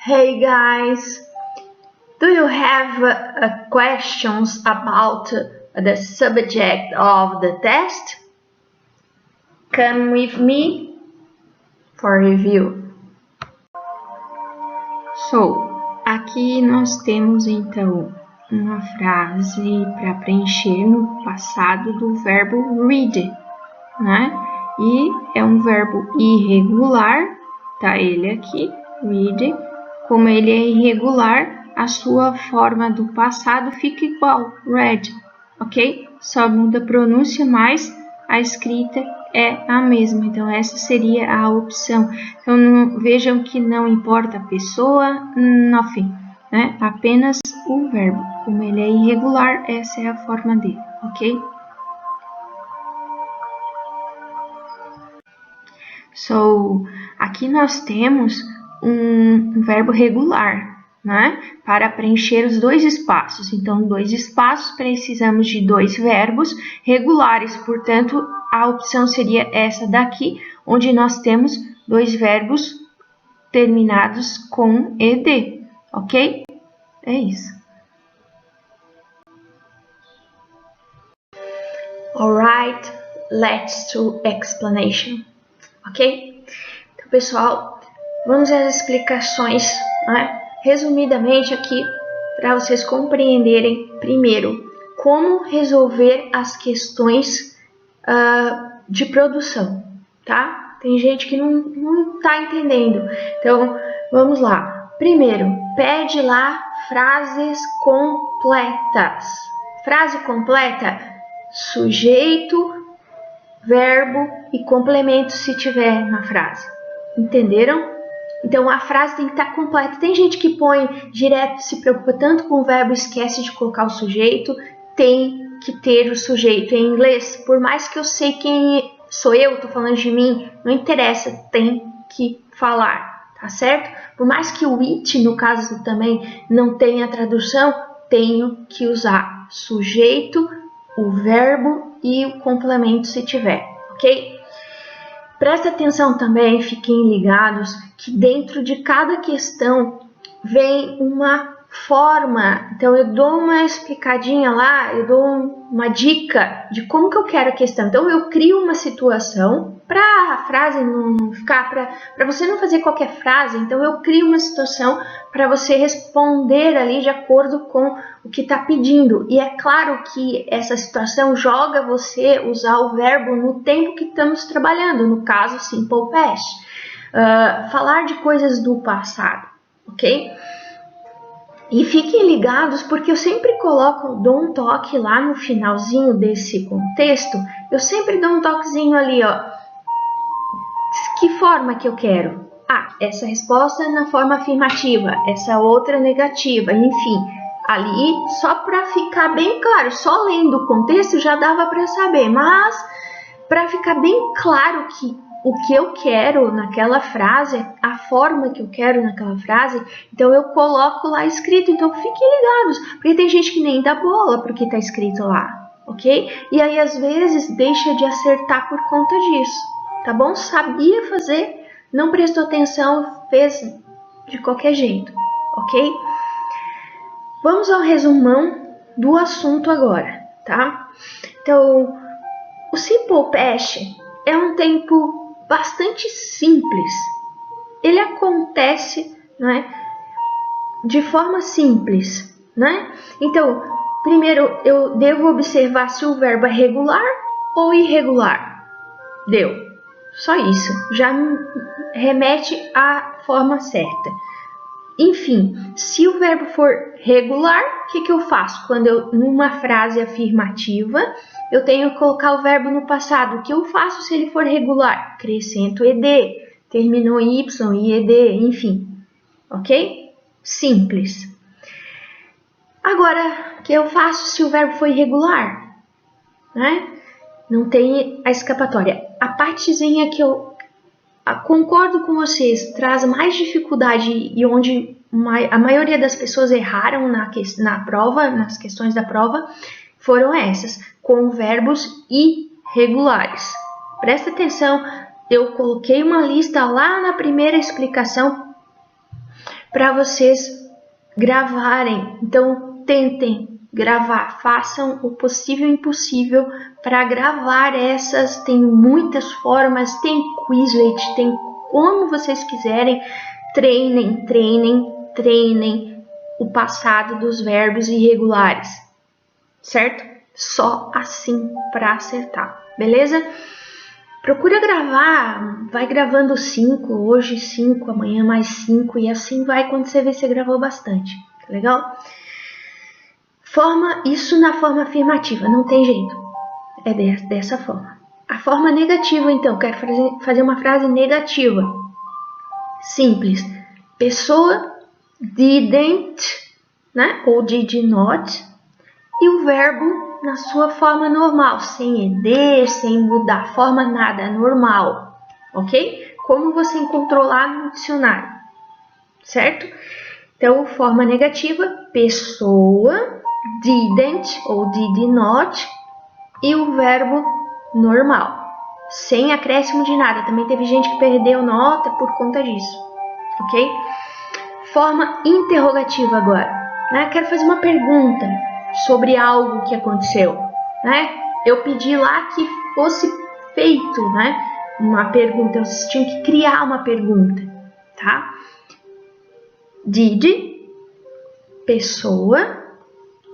Hey guys, do you have questions about the subject of the test? Come with me for review. Aqui nós temos então uma frase para preencher no passado do verbo read, né? E é um verbo irregular, tá ele aqui, read. Como ele é irregular, a sua forma do passado fica igual, read, ok? Só muda a pronúncia, mas a escrita é a mesma. Então, essa seria a opção. Então, vejam que não importa a pessoa, nothing, né? Apenas o verbo. Como ele é irregular, essa é a forma dele, ok? Aqui nós temos um verbo regular, né? Para preencher os dois espaços. Então, dois espaços, precisamos de dois verbos regulares. Portanto, a opção seria essa daqui, onde nós temos dois verbos terminados com ed, ok? É isso. Alright, let's do explanation, ok? Então, pessoal, vamos às explicações, né? Resumidamente aqui, para vocês compreenderem primeiro como resolver as questões de produção, tá? Tem gente que não tá entendendo. Então, vamos lá. Primeiro, pede lá frases completas. Frase completa, sujeito, verbo e complemento se tiver na frase. Entenderam? Então, a frase tem que estar completa. Tem gente que põe direto, se preocupa tanto com o verbo, esquece de colocar o sujeito. Tem que ter o sujeito em inglês. Por mais que eu sei quem sou eu, tô falando de mim, não interessa, tem que falar, tá certo? Por mais que o it, no caso também, não tenha tradução, tenho que usar sujeito, o verbo e o complemento se tiver, ok? Presta atenção também, fiquem ligados, que dentro de cada questão vem uma forma. Então, eu dou uma explicadinha lá, eu dou uma dica de como que eu quero a questão. Então, eu crio uma situação para a frase não ficar, para você não fazer qualquer frase. Então, eu crio uma situação para você responder ali de acordo com o que está pedindo. E é claro que essa situação joga você usar o verbo no tempo que estamos trabalhando, no caso, simple past. Falar de coisas do passado, ok? E fiquem ligados, porque eu sempre dou um toque lá no finalzinho desse contexto, eu sempre dou um toquezinho ali, ó. Que forma que eu quero? Essa resposta é na forma afirmativa, essa outra negativa, enfim. Ali, só para ficar bem claro, só lendo o contexto já dava para saber, mas para ficar bem claro que o que eu quero naquela frase, a forma que eu quero naquela frase, então eu coloco lá escrito. Então fiquem ligados, porque tem gente que nem dá bola porque está escrito lá, ok? E aí às vezes deixa de acertar por conta disso, tá bom? Sabia fazer, não prestou atenção, fez de qualquer jeito, ok? Vamos ao resumão do assunto agora, tá? Então, o simple past é um tempo bastante simples. Ele acontece, né, de forma simples, né? Então, primeiro eu devo observar se o verbo é regular ou irregular. Deu. Só isso. Já me remete à forma certa. Enfim, se o verbo for regular, o que eu faço? Quando eu, numa frase afirmativa, eu tenho que colocar o verbo no passado. O que eu faço se ele for regular? Acrescento ed, terminou em y e ed, enfim. Ok? Simples. Agora, o que eu faço se o verbo for irregular? Né? Não tem a escapatória. A partezinha que eu concordo com vocês, traz mais dificuldade e onde a maioria das pessoas erraram na prova, nas questões da prova, foram essas, com verbos irregulares. Presta atenção, eu coloquei uma lista lá na primeira explicação para vocês gravarem. Então, tentem gravar, façam o possível e impossível para gravar essas. Tem muitas formas, tem Quizlet, tem como vocês quiserem. Treinem, treinem, treinem o passado dos verbos irregulares, certo? Só assim para acertar, beleza? Procura gravar, vai gravando 5, hoje 5, amanhã mais 5 e assim vai quando você vê se gravou bastante, tá legal? Forma isso na forma afirmativa, não tem jeito, é dessa forma. A forma negativa então, quero fazer uma frase negativa, simples, pessoa didn't, né, ou did not, e o verbo na sua forma normal, sem ed, sem mudar forma, nada, normal, ok? Como você encontrou lá no dicionário, certo? Então, forma negativa, pessoa, didn't ou did not, e o verbo normal, sem acréscimo de nada. Também teve gente que perdeu nota por conta disso, ok? Forma interrogativa agora, né? Quero fazer uma pergunta sobre algo que aconteceu, né? Eu pedi lá que fosse feito, né, uma pergunta, vocês tinham que criar uma pergunta, tá? Did, pessoa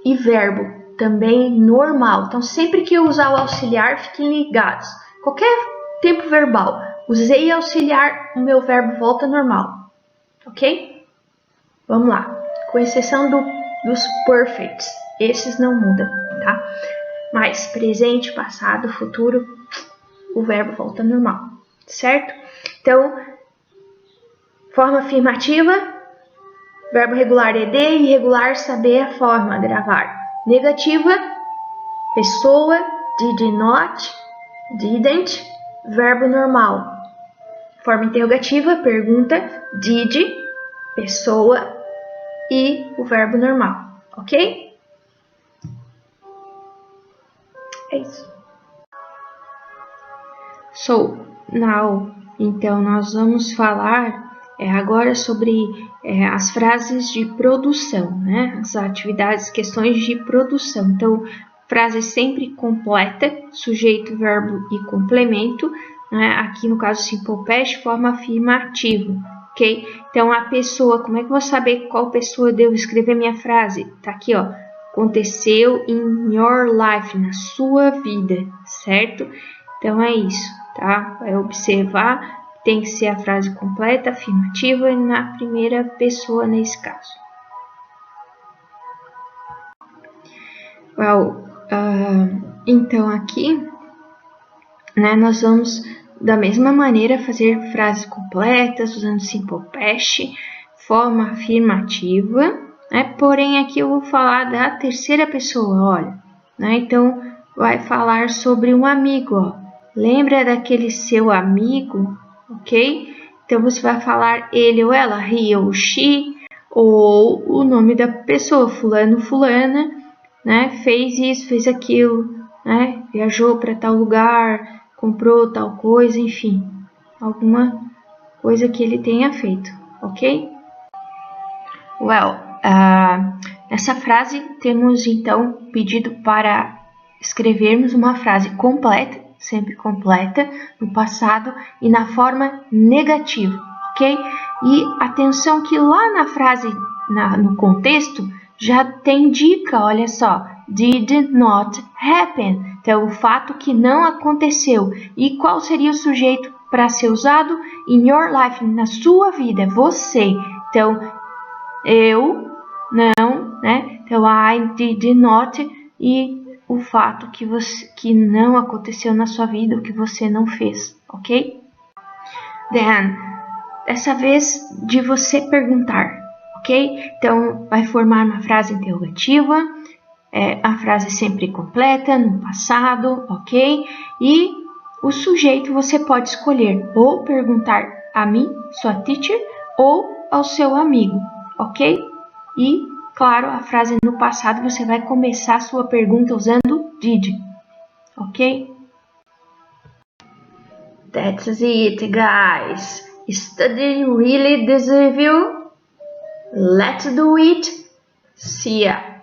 e verbo, também normal. Então, sempre que eu usar o auxiliar, fiquem ligados. Qualquer tempo verbal, usei auxiliar, o meu verbo volta normal, ok? Vamos lá, com exceção dos perfects. Esses não mudam, tá? Mas presente, passado, futuro, o verbo volta normal, certo? Então, forma afirmativa, verbo regular ed, irregular saber a forma, gravar. Negativa, pessoa, did not, didn't, verbo normal. Forma interrogativa, pergunta, did, pessoa e o verbo normal, ok? É isso. So, now, então, nós vamos falar agora sobre as frases de produção, né? As atividades, questões de produção. Então, frase sempre completa, sujeito, verbo e complemento, né? Aqui no caso simple past, forma afirmativa, ok? Então, a pessoa, como é que eu vou saber qual pessoa devo escrever minha frase? Tá aqui, ó. Aconteceu in your life, na sua vida, certo? Então é isso, tá? Vai observar, tem que ser a frase completa, afirmativa e na primeira pessoa nesse caso. Então aqui, né, nós vamos da mesma maneira fazer frases completas usando simple past, forma afirmativa. Porém, aqui eu vou falar da terceira pessoa, olha, né? Então, vai falar sobre um amigo, ó. Lembra daquele seu amigo, ok? Então, você vai falar ele ou ela, he ou she, ou o nome da pessoa, fulano, fulana, né? Fez isso, fez aquilo, né? Viajou para tal lugar, comprou tal coisa, enfim, alguma coisa que ele tenha feito, ok? Well, nessa frase temos então pedido para escrevermos uma frase completa, sempre completa, no passado e na forma negativa, ok? E atenção que lá na frase, no contexto, já tem dica, olha só, did not happen, então o fato que não aconteceu. E qual seria o sujeito para ser usado? In your life, na sua vida, você. Então, eu, não, né? Então, I did not e o fato que não aconteceu na sua vida, o que você não fez, ok? Then, dessa vez de você perguntar, ok? Então, vai formar uma frase interrogativa, a frase sempre completa, no passado, ok? E o sujeito você pode escolher ou perguntar a mim, sua teacher, ou ao seu amigo, ok? E, claro, a frase no passado você vai começar a sua pergunta usando did, ok? That's it, guys. Study really this review? Let's do it. See ya.